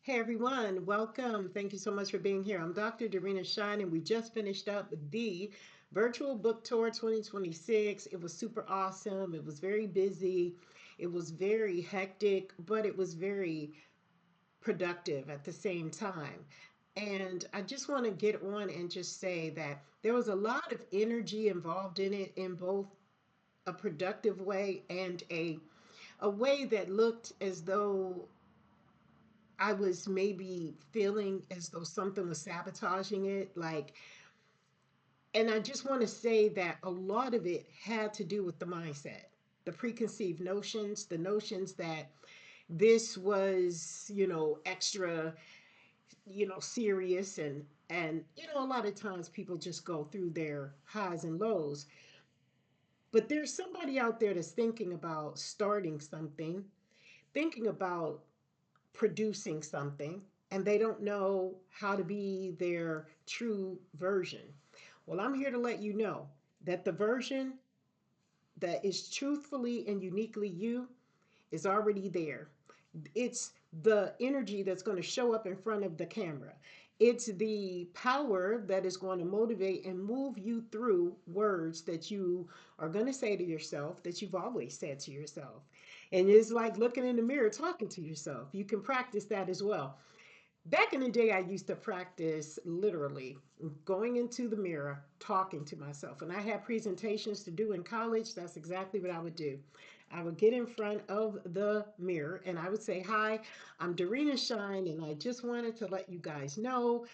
Hey everyone, welcome. Thank you so much for being here. I'm Dr. Dorina Shine, and we just finished up the virtual book tour 2026. It was super awesome. It was very busy. It was very hectic, but it was very productive at the same time. And I just want to get on and just say that there was a lot of energy involved in it in both a productive way and a way that looked as though I was maybe feeling as though something was sabotaging it. And I just want to say that a lot of it had to do with the mindset, the preconceived notions, the notions that this was, extra, serious. And a lot of times people just go through their highs and lows. But there's somebody out there that's thinking about starting something, thinking about producing something, and they don't know how to be their true version. Well, I'm here to let you know that the version that is truthfully and uniquely you is already there. It's the energy that's going to show up in front of the camera. It's the power that is going to motivate and move you through words that you are going to say to yourself that you've always said to yourself. And it's like looking in the mirror, talking to yourself. You can practice that as well. Back in the day, I used to practice literally going into the mirror, talking to myself. And I had presentations to do in college. That's exactly what I would do. I would get in front of the mirror and I would say, "Hi, I'm Dorina Shine, and I just wanted to let you guys know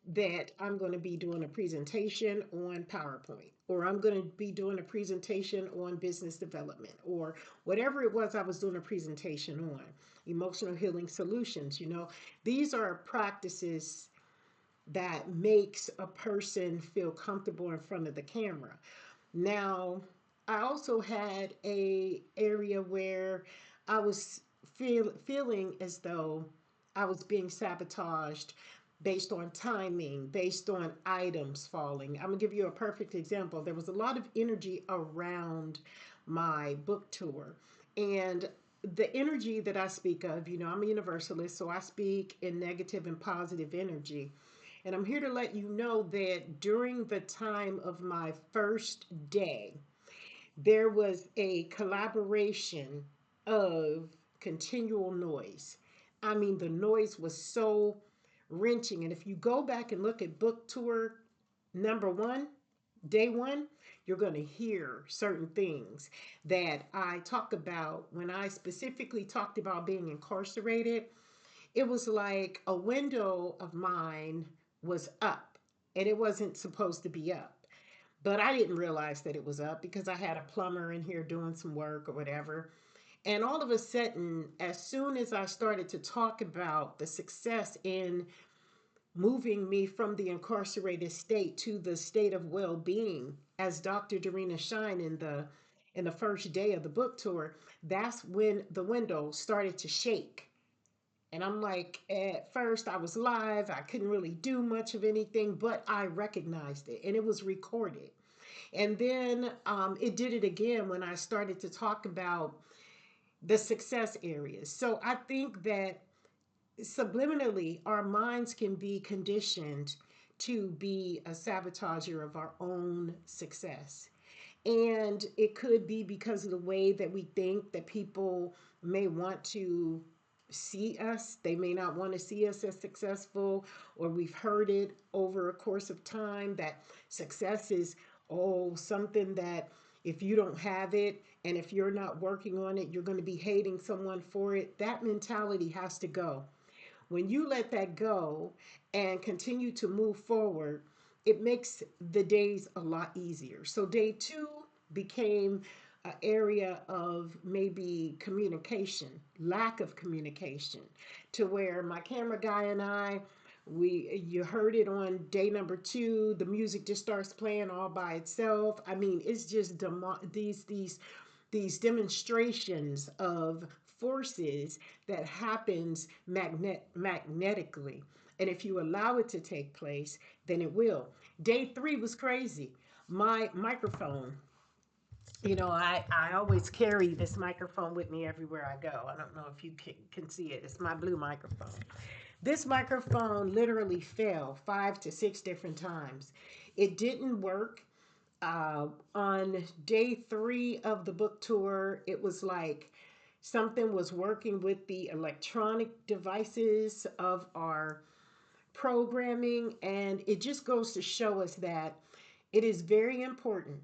that I'm going to be doing a presentation on PowerPoint, or I'm going to be doing a presentation on business development, or whatever it was I was doing a presentation on, emotional healing solutions. These are practices that makes a person feel comfortable in front of the camera. Now, I also had a area where I was feeling as though I was being sabotaged based on timing, based on items falling. I'm gonna give you a perfect example. There was a lot of energy around my book tour, and the energy that I speak of, I'm a universalist, so I speak in negative and positive energy. And I'm here to let you know that during the time of my first day, there was a collaboration of continual noise. I mean, the noise was so wrenching. And if you go back and look at book tour number one, day one, you're going to hear certain things that I talk about when I specifically talked about being incarcerated. It was like a window of mine was up and it wasn't supposed to be up. But I didn't realize that it was up because I had a plumber in here doing some work or whatever. And all of a sudden, as soon as I started to talk about the success in moving me from the incarcerated state to the state of well-being as Dr. Dorina Shine in the first day of the book tour, that's when the window started to shake. And I'm like, at first I was live, I couldn't really do much of anything, but I recognized it and it was recorded. And then it did it again when I started to talk about the success areas. So I think that subliminally, our minds can be conditioned to be a sabotager of our own success. And it could be because of the way that we think that people may want to see us. They may not want to see us as successful, or we've heard it over a course of time that success is, oh, something that if you don't have it and if you're not working on it, you're going to be hating someone for it. That mentality has to go. When you let that go and continue to move forward, it makes the days a lot easier. So day two became an area of maybe communication, lack of communication, to where my camera guy and I, you heard it on day number two, the music just starts playing all by itself. I mean, it's just these demonstrations of forces that happens magnetically. And if you allow it to take place, then it will. Day three was crazy. My microphone, I always carry this microphone with me everywhere I go. I don't know if you can see it. It's my blue microphone. This microphone literally fell 5 to 6 different times. It didn't work. On day 3 of the book tour, it was like something was working with the electronic devices of our programming. And it just goes to show us that it is very important.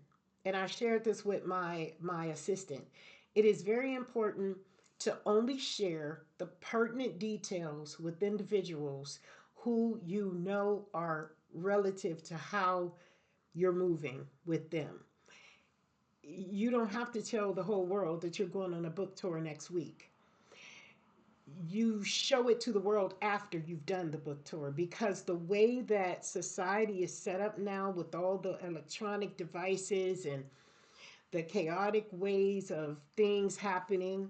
And I shared this with my assistant. It is very important to only share the pertinent details with individuals who you know are relative to how you're moving with them. You don't have to tell the whole world that you're going on a book tour next week. You show it to the world after you've done the book tour, because the way that society is set up now with all the electronic devices and the chaotic ways of things happening,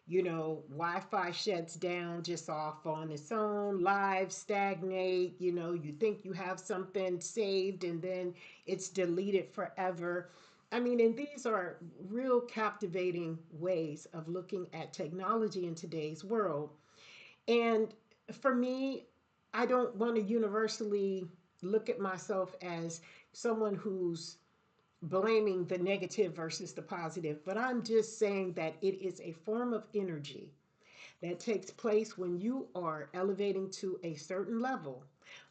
Wi-Fi shuts down just off on its own, lives stagnate, you think you have something saved and then it's deleted forever. I mean, and these are real captivating ways of looking at technology in today's world. And for me, I don't want to universally look at myself as someone who's blaming the negative versus the positive, but I'm just saying that it is a form of energy that takes place when you are elevating to a certain level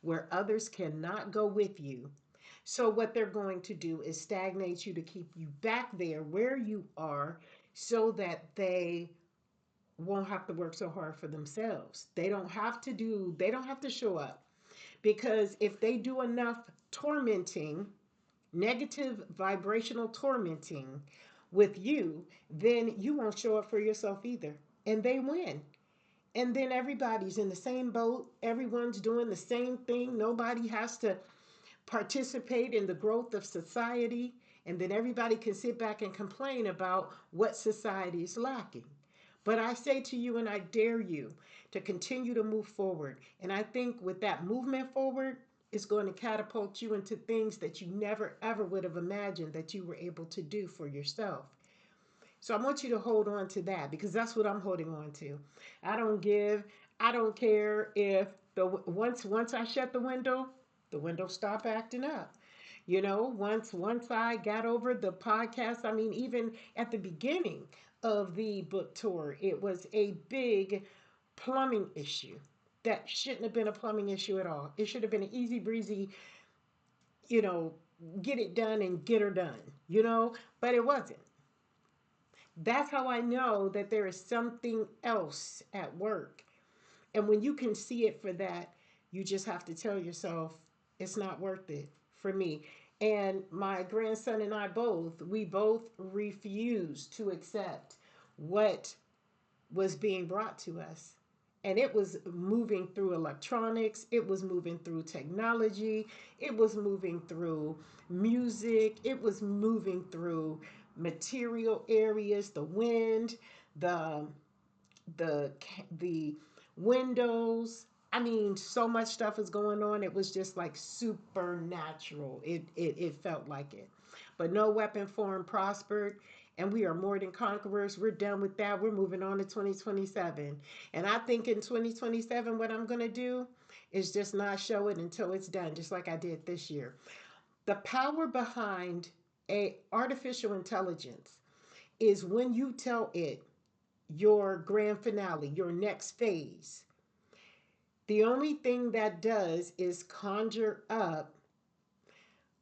where others cannot go with you. So, what they're going to do is stagnate you to keep you back there where you are so that they won't have to work so hard for themselves. They don't have to show up, because if they do enough tormenting, negative vibrational tormenting with you, then you won't show up for yourself either. And they win. And then everybody's in the same boat. Everyone's doing the same thing. Nobody has to participate in the growth of society. And then everybody can sit back and complain about what society is lacking. But I say to you, and I dare you to continue to move forward. And I think with that movement forward, it's going to catapult you into things that you never ever would have imagined that you were able to do for yourself. So I want you to hold on to that, because that's what I'm holding on to. I don't give, I don't care if once I shut the window stopped acting up. Once I got over the podcast, I mean, even at the beginning of the book tour, it was a big plumbing issue that shouldn't have been a plumbing issue at all. It should have been an easy breezy, you know, get it done and get her done, but it wasn't. That's how I know that there is something else at work. And when you can see it for that, you just have to tell yourself it's not worth it for me. And my grandson and I we both refused to accept what was being brought to us. And it was moving through electronics, it was moving through technology, it was moving through music, it was moving through material areas, the wind, the the the windows. I mean, so much stuff is going on. It was just like supernatural. It felt like it. But no weapon form prospered, and we are more than conquerors. We're done with that. We're moving on to 2027. And I think in 2027, what I'm going to do is just not show it until it's done, just like I did this year. The power behind a artificial intelligence is when you tell it your grand finale, your next phase. The only thing that does is conjure up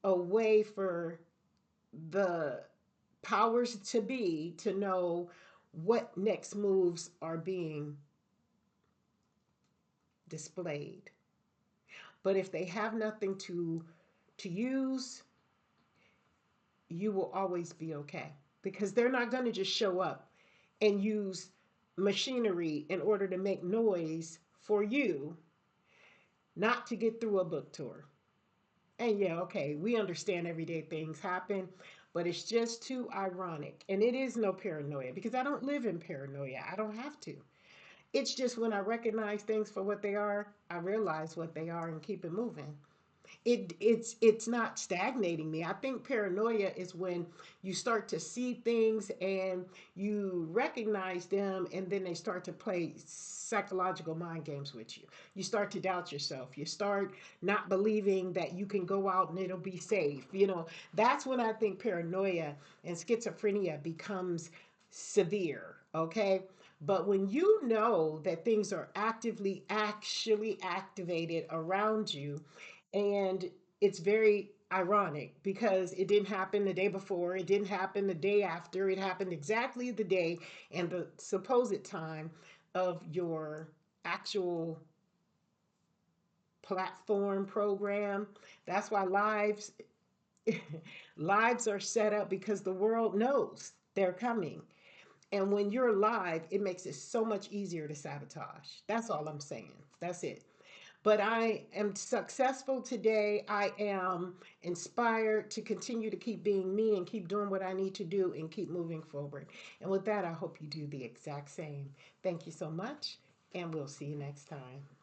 a way for the powers to be to know what next moves are being displayed. But if they have nothing to use, you will always be okay, because they're not going to just show up and use machinery in order to make noise for you not to get through a book tour. And yeah, okay, we understand everyday things happen, but it's just too ironic. And it is no paranoia, because I don't live in paranoia. I don't have to. It's just when I recognize things for what they are, I realize what they are and keep it moving. it's not stagnating me. I think paranoia is when you start to see things and you recognize them, and then they start to play psychological mind games with you. You start to doubt yourself. You start not believing that you can go out and it'll be safe. That's when I think paranoia and schizophrenia becomes severe. Okay. But when you know that things are actively actually activated around you, and it's very ironic because it didn't happen the day before, it didn't happen the day after, it happened exactly the day and the supposed time of your actual platform program. That's why lives are set up because the world knows they're coming. And when you're live, it makes it so much easier to sabotage. That's all I'm saying. That's it. But I am successful today. I am inspired to continue to keep being me and keep doing what I need to do and keep moving forward. And with that, I hope you do the exact same. Thank you so much, and we'll see you next time.